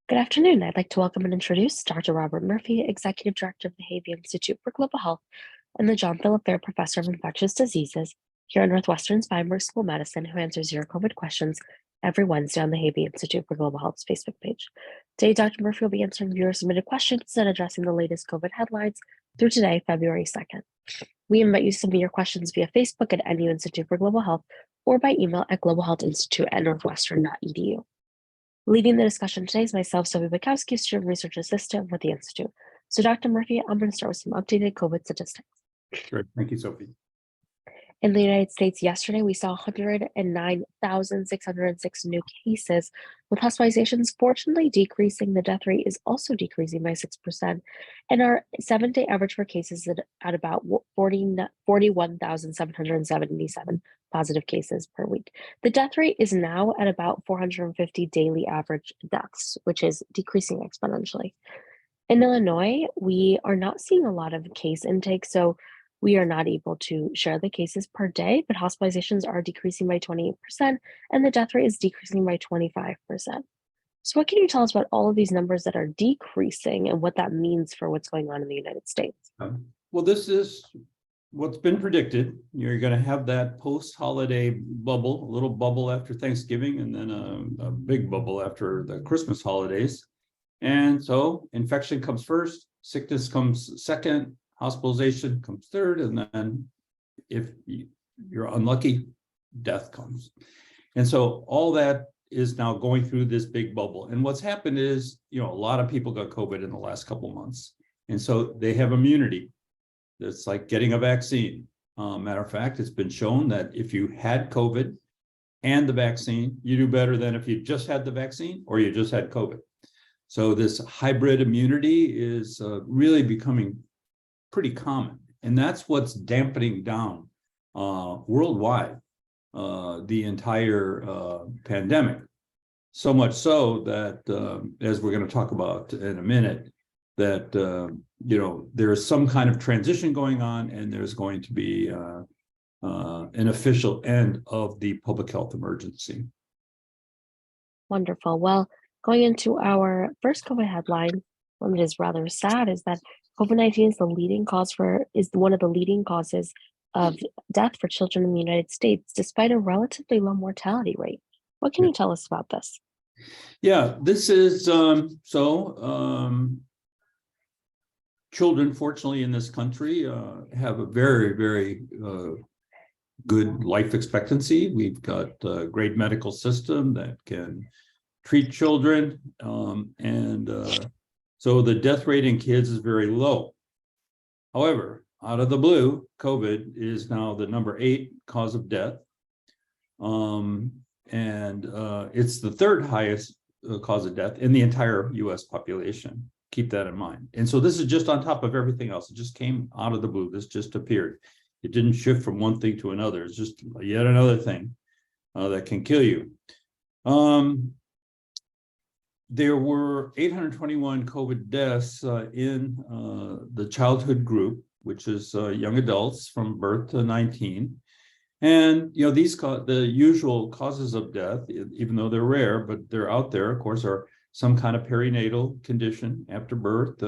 Good afternoon. I'd like to welcome and introduce Dr. Robert Murphy, Executive Director of the Havey Institute for Global Health and the John Philip Fair Professor of Infectious Diseases here at Northwestern's Feinberg School of Medicine, who answers your COVID questions every Wednesday on the Havey Institute for Global Health's Facebook page. Today, Dr. Murphy will be answering viewer-submitted questions and addressing the latest COVID headlines through today, February 2nd. We invite you to submit your questions via Facebook at NU Institute for Global Health or by email at globalhealthinstitute@northwestern.edu. Leading the discussion today is myself, Sophie Bukowski, Student Research Assistant with the Institute. So, Dr. Murphy, I'm going to start with some updated COVID statistics. Sure. Thank you, Sophie. In the United States yesterday, we saw 109,606 new cases, with hospitalizations fortunately decreasing. The death rate is also decreasing by 6%, and our 7-day average for cases at about 41,777 positive cases per week. The death rate is now at about 450 daily average deaths, which is decreasing exponentially. In Illinois, we are not seeing a lot of case intake, so we are not able to share the cases per day, but hospitalizations are decreasing by 28%, and the death rate is decreasing by 25%. So what can you tell us about all of these numbers that are decreasing and what that means for what's going on in the United States? Well, this is what's been predicted. You're going to have that post-holiday bubble, a little bubble after Thanksgiving, and then a big bubble after the Christmas holidays. And so infection comes first, sickness comes second, hospitalization comes third, and then if you're unlucky, death comes. And so all that is now going through this big bubble. And what's happened is, a lot of people got COVID in the last couple of months. And so they have immunity. It's like getting a vaccine. Matter of fact, it's been shown that if you had COVID and the vaccine, you do better than if you just had the vaccine or you just had COVID. So this hybrid immunity is really becoming pretty common. And that's what's dampening down worldwide the entire pandemic. So much so that, as we're going to talk about in a minute, that, there is some kind of transition going on, and there's going to be an official end of the public health emergency. Wonderful. Well, going into our first COVID headline, it is rather sad, is that COVID-19 is one of the leading causes of death for children in the United States, despite a relatively low mortality rate. What can you tell us about this? Yeah, this is children, fortunately, in this country have a very, very good life expectancy. We've got a great medical system that can treat children, so the death rate in kids is very low. However, out of the blue, COVID is now the number 8 cause of death. It's the third highest cause of death in the entire US population. Keep that in mind. And so this is just on top of everything else. It just came out of the blue. This just appeared. It didn't shift from one thing to another. It's just yet another thing that can kill you. There were 821 COVID deaths in the childhood group, which is young adults from birth to 19. And, the usual causes of death, even though they're rare, but they're out there, of course, are some kind of perinatal condition after birth,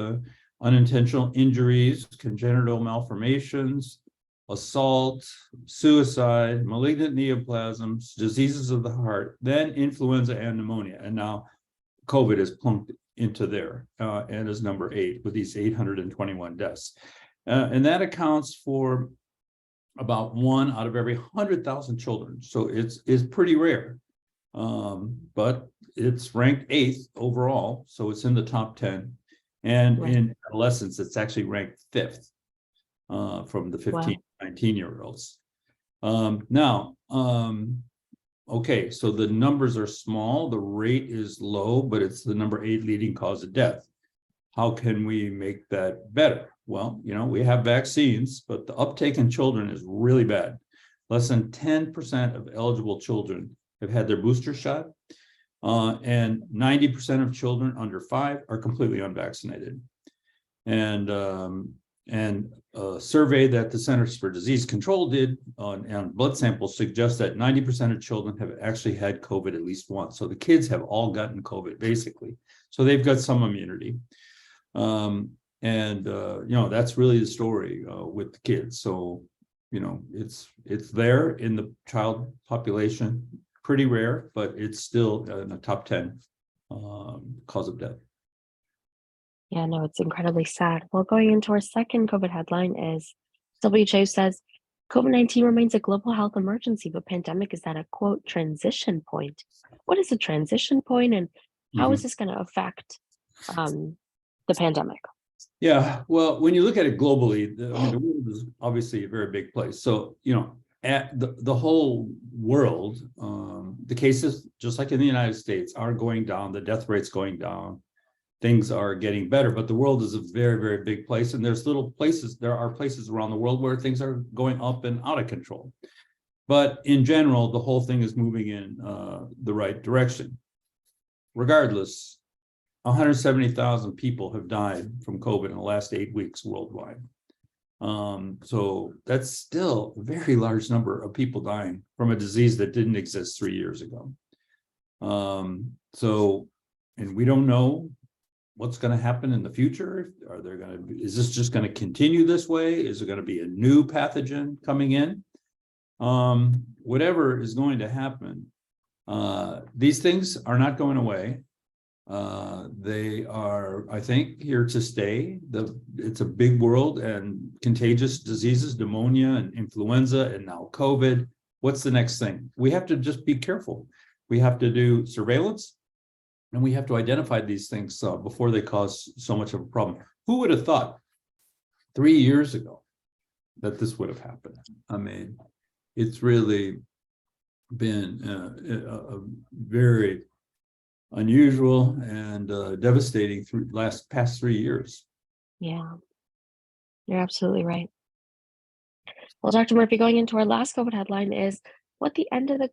unintentional injuries, congenital malformations, assault, suicide, malignant neoplasms, diseases of the heart, then influenza and pneumonia. And now COVID is plunked into there and is number 8 with these 821 deaths. And that accounts for about 1 out of every 100,000 children. So it's pretty rare, but it's ranked 8th overall. So it's in the top 10. And right. In adolescents, it's actually ranked 5th from the 15, 19-year-olds. Okay, so the numbers are small, the rate is low, but it's the number 8 leading cause of death. How can we make that better? Well, we have vaccines, but the uptake in children is really bad. Less than 10% of eligible children have had their booster shot, and 90% of children under 5 are completely unvaccinated. And And a survey that the Centers for Disease Control did on blood samples suggests that 90% of children have actually had COVID at least once. So the kids have all gotten COVID, basically. So they've got some immunity. That's really the story with the kids. So, it's there in the child population, pretty rare, but it's still in the top 10 cause of death. Yeah, no, it's incredibly sad. Well, going into our second COVID headline is WHO says COVID-19 remains a global health emergency, but pandemic is at a quote transition point. What is a transition point and how is Mhm. this going to affect the pandemic? Yeah, well, when you look at it globally, the world is obviously a very big place. So, at the whole world, the cases, just like in the United States, are going down, the death rate's going down, things are getting better, but the world is a very, very big place. And there are places around the world where things are going up and out of control. But in general, the whole thing is moving in the right direction. Regardless, 170,000 people have died from COVID in the last 8 weeks worldwide. So that's still a very large number of people dying from a disease that didn't exist 3 years ago. And we don't know what's going to happen in the future. Is this just going to continue this way? Is there going to be a new pathogen coming in? Whatever is going to happen, these things are not going away. They are, I think, here to stay. It's a big world, and contagious diseases, pneumonia and influenza, and now COVID. What's the next thing? We have to just be careful. We have to do surveillance, and we have to identify these things before they cause so much of a problem. Who would have thought 3 years ago that this would have happened? I mean, it's really been a very unusual and devastating past 3 years. Yeah, you're absolutely right. Well, Dr. Murphy, going into our last COVID headline is what the end of the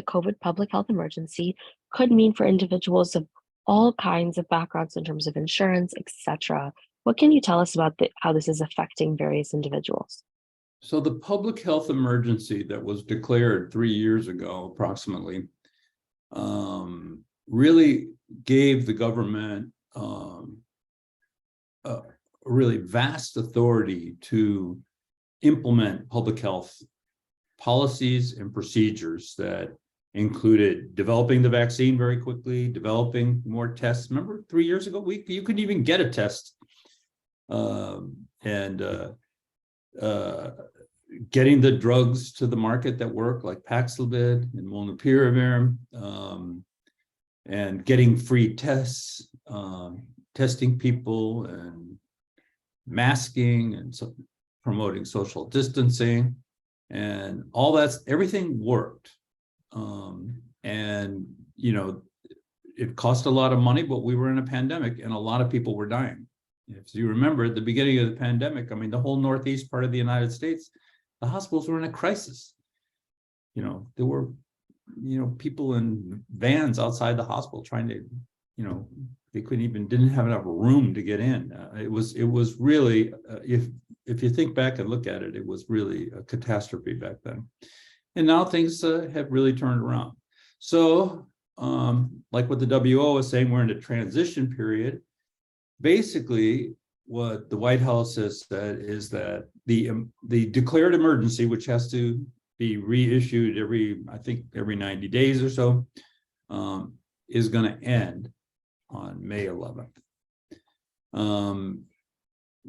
COVID public health emergency could mean for individuals of all kinds of backgrounds in terms of insurance, etc. What can you tell us about how this is affecting various individuals? So the public health emergency that was declared 3 years ago, approximately, really gave the government a really vast authority to implement public health policies and procedures that included developing the vaccine very quickly, developing more tests. Remember 3 years ago, you couldn't even get a test, getting the drugs to the market that work, like Paxlovid and Molnupiravir, and getting free tests, testing people, and masking, and promoting social distancing, and everything worked. It cost a lot of money, but we were in a pandemic and a lot of people were dying. If you remember, at the beginning of the pandemic, the whole Northeast part of the United States, the hospitals were in a crisis. There were, people in vans outside the hospital trying to, they didn't have enough room to get in. It was really, if you think back and look at it, it was really a catastrophe back then. And now things have really turned around. So, like what the WHO is saying, we're in a transition period. Basically, what the White House has said is that the declared emergency, which has to be reissued every 90 days or so, is going to end on May 11th.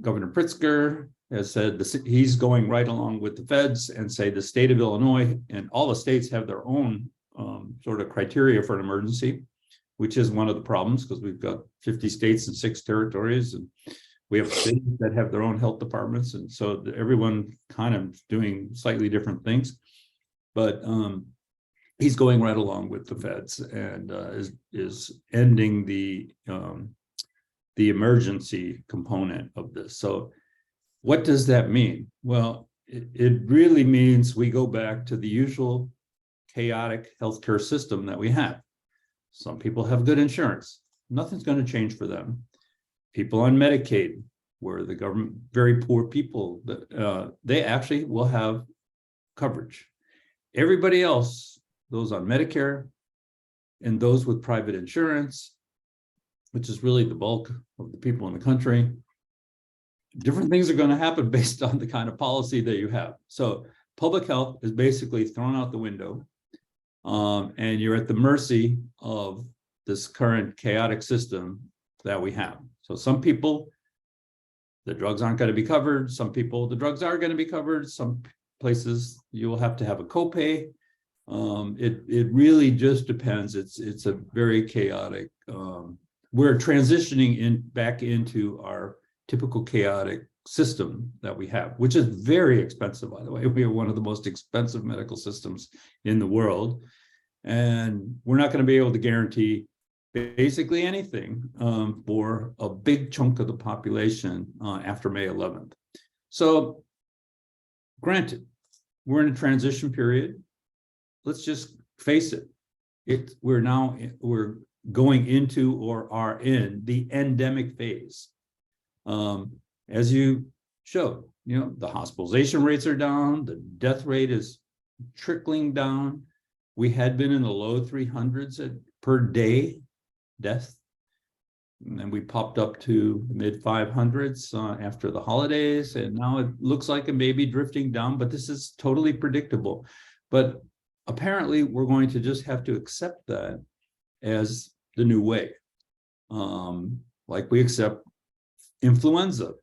Governor Pritzker has said he's going right along with the feds and say the state of Illinois and all the states have their own sort of criteria for an emergency, which is one of the problems because we've got 50 states and 6 territories, and we have cities that have their own health departments, and so everyone kind of doing slightly different things. But he's going right along with the feds and is ending the emergency component of this. So what does that mean? Well, it really means we go back to the usual chaotic healthcare system that we have. Some people have good insurance. Nothing's going to change for them. People on Medicaid, where the government, very poor people, they actually will have coverage. Everybody else, those on Medicare and those with private insurance, which is really the bulk of the people in the country, different things are going to happen based on the kind of policy that you have. So public health is basically thrown out the window, and you're at the mercy of this current chaotic system that we have. So some people, the drugs aren't going to be covered. Some people, the drugs are going to be covered. Some places you will have to have a copay. It really just depends. It's a very chaotic. We're transitioning back into our typical chaotic system that we have, which is very expensive, by the way. We are one of the most expensive medical systems in the world, and we're not going to be able to guarantee basically anything for a big chunk of the population after May 11th. So granted, we're in a transition period. Let's just face it. We're going into or are in the endemic phase. As you showed, the hospitalization rates are down, the death rate is trickling down. We had been in the low 300s per day death, and then we popped up to the mid 500s after the holidays, and now it looks like it may be drifting down, but this is totally predictable. But apparently we're going to just have to accept that as the new way, like we accept influenza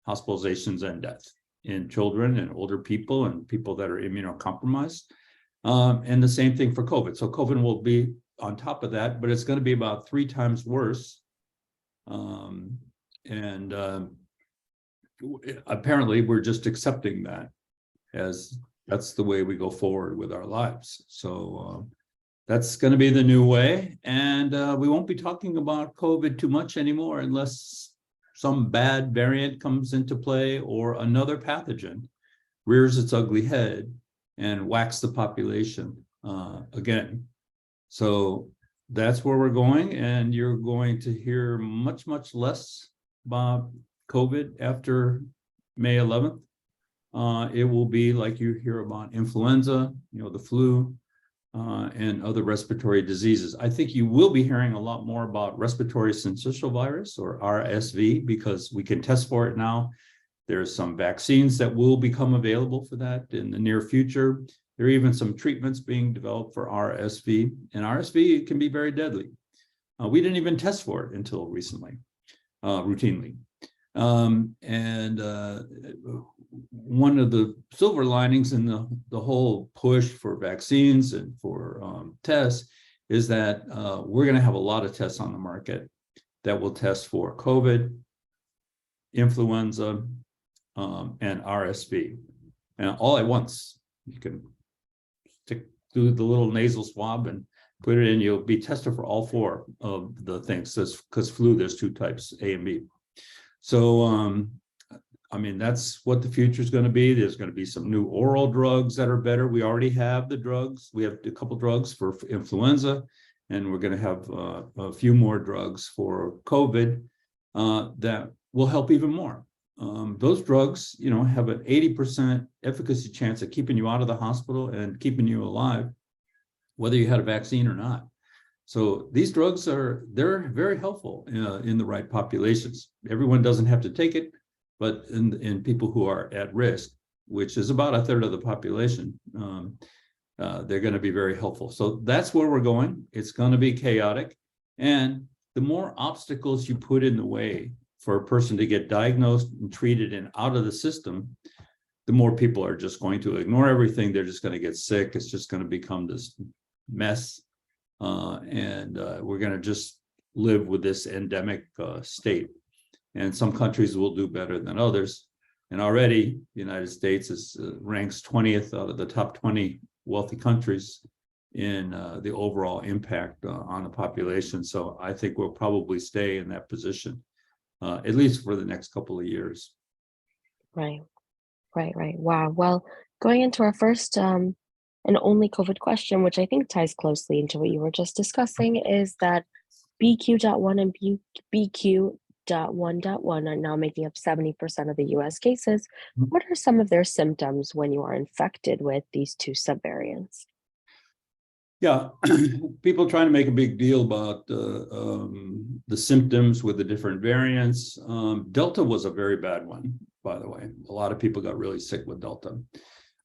hospitalizations and death in children and older people and people that are immunocompromised, and the same thing for COVID. So COVID will be on top of that, but it's going to be about 3 times worse. Apparently we're just accepting that as that's the way we go forward with our lives. So that's going to be the new way, and we won't be talking about COVID too much anymore unless some bad variant comes into play or another pathogen rears its ugly head and whacks the population again. So that's where we're going, and you're going to hear much, much less about COVID after May 11th. It will be like you hear about influenza, the flu, and other respiratory diseases. I think you will be hearing a lot more about respiratory syncytial virus, or RSV, because we can test for it now. There's some vaccines that will become available for that in the near future. There are even some treatments being developed for RSV, and RSV can be very deadly. We didn't even test for it until recently, routinely. One of the silver linings in the whole push for vaccines and for tests is that we're going to have a lot of tests on the market that will test for COVID, influenza, and RSV, and all at once. You can stick through the little nasal swab and put it in. You'll be tested for all 4 of the things, because flu, there's 2 types, A and B. So I mean, that's what the future is going to be. There's going to be some new oral drugs that are better. We already have the drugs. We have a couple drugs for influenza, and we're going to have a few more drugs for COVID that will help even more. Those drugs, have an 80% efficacy chance of keeping you out of the hospital and keeping you alive, whether you had a vaccine or not. So these drugs they're very helpful in the right populations. Everyone doesn't have to take it, but in people who are at risk, which is about 1/3 of the population, they're going to be very helpful. So that's where we're going. It's going to be chaotic. And the more obstacles you put in the way for a person to get diagnosed and treated and out of the system, the more people are just going to ignore everything. They're just going to get sick. It's just going to become this mess. We're going to just live with this endemic state. And some countries will do better than others. And already the United States ranks 20th out of the top 20 wealthy countries in the overall impact on the population. So I think we'll probably stay in that position, at least for the next couple of years. Right. Wow. Well, going into our first and only COVID question, which I think ties closely into what you were just discussing, is that BQ.1 and BQ .1.1 are now making up 70% of the US cases. What are some of their symptoms when you are infected with these two subvariants? Yeah, people trying to make a big deal about the symptoms with the different variants. Delta was a very bad one, by the way. A lot of people got really sick with Delta.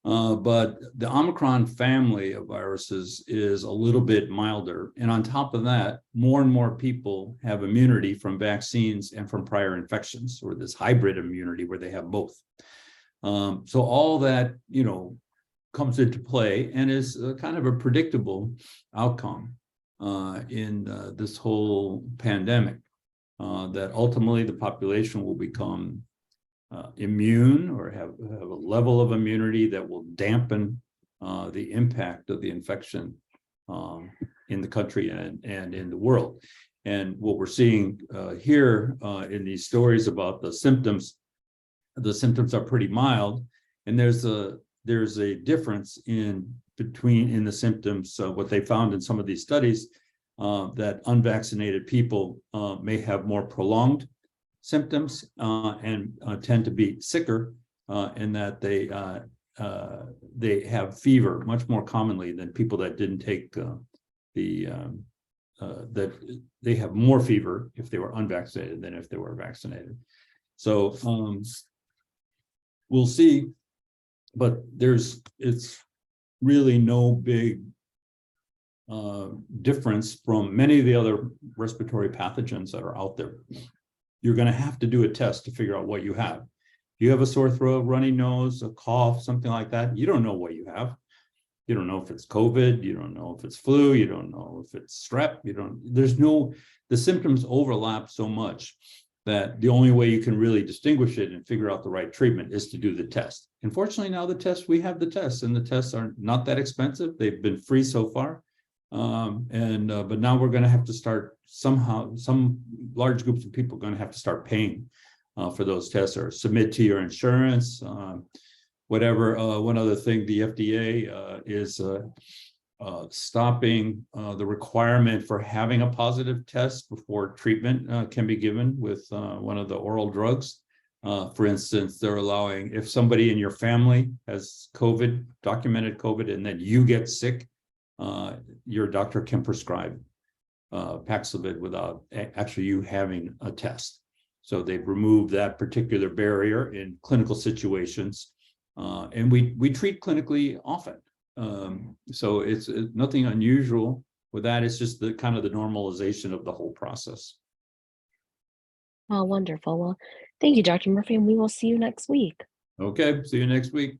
But the Omicron family of viruses is a little bit milder. And on top of that, more and more people have immunity from vaccines and from prior infections, or this hybrid immunity where they have both. So all that, comes into play and is kind of a predictable outcome in this whole pandemic, that ultimately the population will become immune or have a level of immunity that will dampen the impact of the infection in the country and in the world. And what we're seeing here in these stories about the symptoms are pretty mild, and there's a difference in the symptoms. So what they found in some of these studies, that unvaccinated people may have more prolonged symptoms and tend to be sicker, and that they have fever much more commonly than people that didn't take that they have more fever if they were unvaccinated than if they were vaccinated. So we'll see, but it's really no big difference from many of the other respiratory pathogens that are out there. You're going to have to do a test to figure out what you have. If you have a sore throat, runny nose, a cough, something like that, you don't know what you have. You don't know if it's COVID, you don't know if it's flu, you don't know if it's strep, the symptoms overlap so much that the only way you can really distinguish it and figure out the right treatment is to do the test. Unfortunately, now we have the tests, and the tests are not that expensive. They've been free so far. But now we're going to have to start somehow, some large groups of people are going to have to start paying for those tests or submit to your insurance, whatever. One other thing, the FDA is stopping the requirement for having a positive test before treatment can be given with one of the oral drugs. For instance, they're allowing, if somebody in your family has COVID, documented COVID, and then you get sick, your doctor can prescribe Paxlovid without actually you having a test. So they've removed that particular barrier in clinical situations, and we treat clinically often. So it's nothing unusual with that. It's just the kind of the normalization of the whole process. Oh, wonderful. Well, thank you, Dr. Murphy, and we will see you next week. Okay, see you next week.